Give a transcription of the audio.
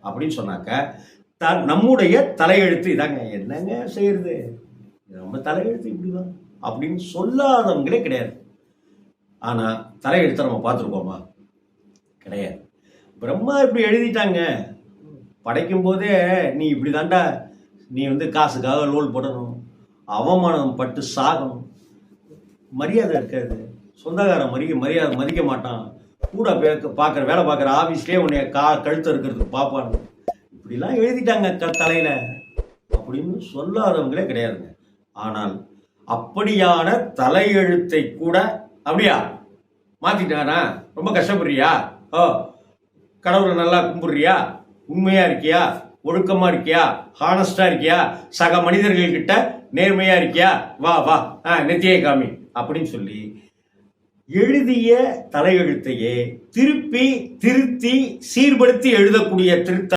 அப்படின்னு சொன்னாக்க நம்முடைய தலையெழுத்து இதாங்க. என்னங்க செய்யறது, நம்ம தலையெழுத்து இப்படிதான் அப்படின்னு சொல்லாதவங்களே கிடையாது. ஆனா தலையெழுத்தை நம்ம பார்த்துருக்கோமா? கிடையாது. பிரம்மா இப்படி எழுதிட்டாங்க. படைக்கும் போதே நீ இப்படி தாண்டா, நீ காசுக்காக லோல் போடணும், அவமானம் பட்டு சாகணும், மரியாதை இருக்காது, சொந்தக்காரன் மரியாதை மதிக்க மாட்டான், கூட பார்க்குற வேலை பார்க்குற ஆஃபீஸ்லேயே உன்னைய கழுத்து இருக்கிறதுக்கு பார்ப்பாங்க, இப்படிலாம் எழுதிட்டாங்க தலையில் அப்படின்னு சொல்லாதவங்களே கிடையாதுங்க. ஆனால் அப்படியான தலையெழுத்தை கூட அப்படியா மாற்றிட்டானா? ரொம்ப கஷ்டப்படுறியா? கடவுளை நல்லா கும்பிடுறியா? உண்மையா இருக்கியா? ஒழுக்கமா இருக்கியா? ஹானஸ்டா இருக்கியா? சக மனிதர்கள் கிட்ட நேர்மையா இருக்கியா? வா வா நெத்தியை காமி அப்படின்னு சொல்லி எழுதிய தலையெழுத்தையே திருப்பி திருத்தி சீர்படுத்தி எழுதக்கூடிய திருத்த